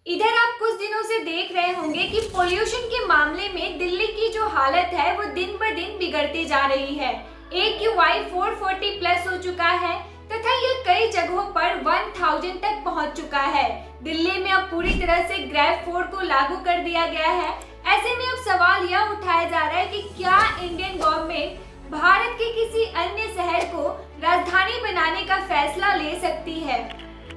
इधर आप कुछ दिनों से देख रहे होंगे कि पोल्यूशन के मामले में दिल्ली की जो हालत है वो दिन ब दिन बिगड़ती जा रही है। AQI 440 प्लस हो चुका है तथा ये कई जगहों पर 1000 तक पहुंच चुका है। दिल्ली में अब पूरी तरह से ग्रेव 4 को लागू कर दिया गया है। ऐसे में अब सवाल यह उठाया जा रहा है कि क्या इंडियन गवर्नमेंट भारत के किसी अन्य शहर को राजधानी बनाने का फैसला ले सकती है।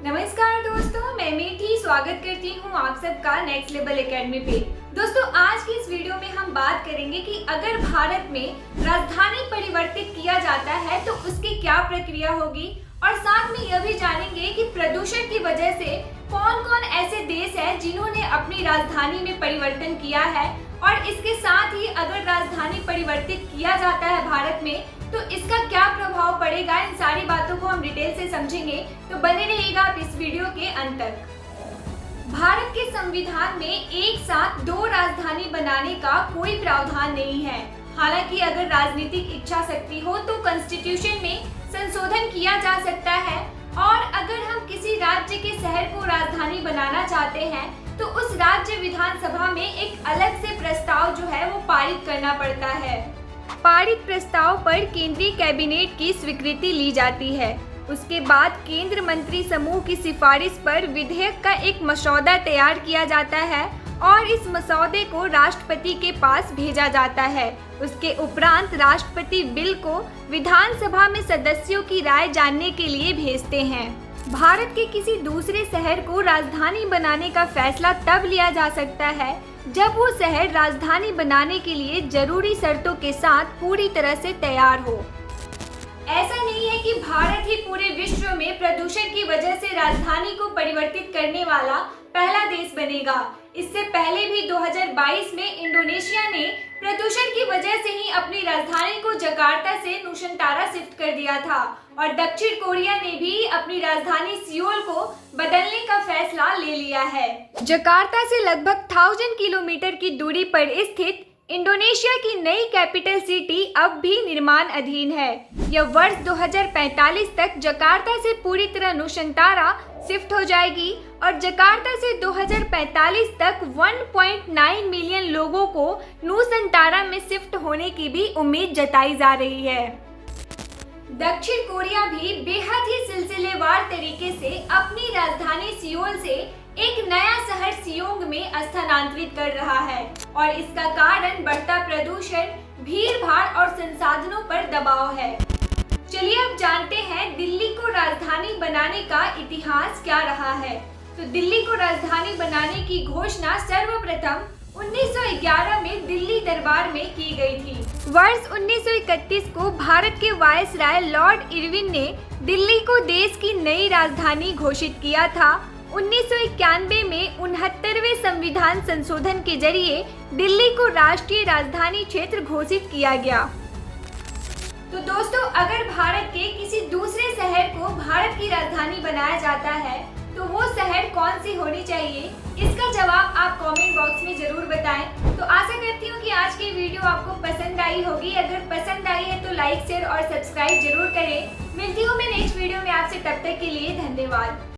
नमस्कार दोस्तों, मैं मीठी स्वागत करती हूँ आप सबका नेक्स्ट लेवल एकेडमी पे। दोस्तों, आज की इस वीडियो में हम बात करेंगे कि अगर भारत में राजधानी परिवर्तित किया जाता है तो उसकी क्या प्रक्रिया होगी, और साथ में यह भी जानेंगे कि प्रदूषण की वजह से कौन कौन ऐसे देश हैं जिन्होंने अपनी राजधानी में परिवर्तन किया है, और इसके साथ ही अगर राजधानी परिवर्तित किया जाता है भारत में तो इसका क्या प्रभाव पड़ेगा। इन सारी बातों को हम डिटेल से समझेंगे, तो बने रहिएगा आप इस वीडियो के अंत तक। भारत के संविधान में एक साथ दो राजधानी बनाने का कोई प्रावधान नहीं है। हालांकि अगर राजनीतिक इच्छा शक्ति हो तो कॉन्स्टिट्यूशन में संशोधन किया जा सकता है, और अगर हम किसी राज्य के शहर को राजधानी बनाना चाहते हैं तो उस राज्य विधानसभा में एक अलग से प्रस्ताव जो है वो पारित करना पड़ता है। पारित प्रस्ताव पर केंद्रीय कैबिनेट की स्वीकृति ली जाती है। उसके बाद केंद्र मंत्री समूह की सिफारिश पर विधेयक का एक मसौदा तैयार किया जाता है और इस मसौदे को राष्ट्रपति के पास भेजा जाता है। उसके उपरांत राष्ट्रपति बिल को विधानसभा में सदस्यों की राय जानने के लिए भेजते हैं। भारत के किसी दूसरे शहर को राजधानी बनाने का फैसला तब लिया जा सकता है जब वो शहर राजधानी बनाने के लिए जरूरी शर्तों के साथ पूरी तरह से तैयार हो। ऐसा नहीं है कि भारत ही पूरे विश्व में प्रदूषण की वजह से राजधानी को परिवर्तित करने वाला पहला देश बनेगा। इससे पहले भी 2022 में इंडोनेशिया ने प्रदूषण की वजह से ही अपनी राजधानी को जकार्ता से नुसंतारा शिफ्ट कर दिया था, और दक्षिण कोरिया ने भी अपनी राजधानी सियोल को बदलने का फैसला ले लिया है। जकार्ता से लगभग 1000 किलोमीटर की दूरी पर स्थित इंडोनेशिया की नई कैपिटल सिटी अब भी निर्माण अधीन है। यह वर्ष 2045 तक जकार्ता से पूरी तरह नुसंतारा शिफ्ट हो जाएगी, और जकार्ता से 2045 तक 1.9 मिलियन लोगों को नुसंतारा में शिफ्ट होने की भी उम्मीद जताई जा रही है। दक्षिण कोरिया भी बेहद ही सिलसिलेवार तरीके से अपनी राजधानी सियोल से एक नया शहर सियोंग में स्थानांतरित कर रहा है, और इसका कारण बढ़ता प्रदूषण, भीड़ भाड़ और संसाधनों पर दबाव है। चलिए अब जानते हैं दिल्ली को राजधानी बनाने का इतिहास क्या रहा है। तो दिल्ली को राजधानी बनाने की घोषणा सर्वप्रथम 1911 में दिल्ली दरबार में की गई थी। वर्ष 1931 को भारत के वायसराय लॉर्ड इरविन ने दिल्ली को देश की नई राजधानी घोषित किया था। 1991 में 69वें संविधान संशोधन के जरिए दिल्ली को राष्ट्रीय राजधानी क्षेत्र घोषित किया गया। तो दोस्तों, अगर भारत के किसी दूसरे शहर को भारत की राजधानी बनाया जाता है तो वो शहर कौन सी होनी चाहिए, इसका जवाब आप कमेंट बॉक्स में जरूर बताएं। तो आशा करती हूँ कि आज की वीडियो आपको पसंद आई होगी। अगर पसंद आई है तो लाइक, शेयर और सब्सक्राइब जरूर करें। मिलती हूँ मैं नेक्स्ट वीडियो में आपसे, तब तक के लिए धन्यवाद।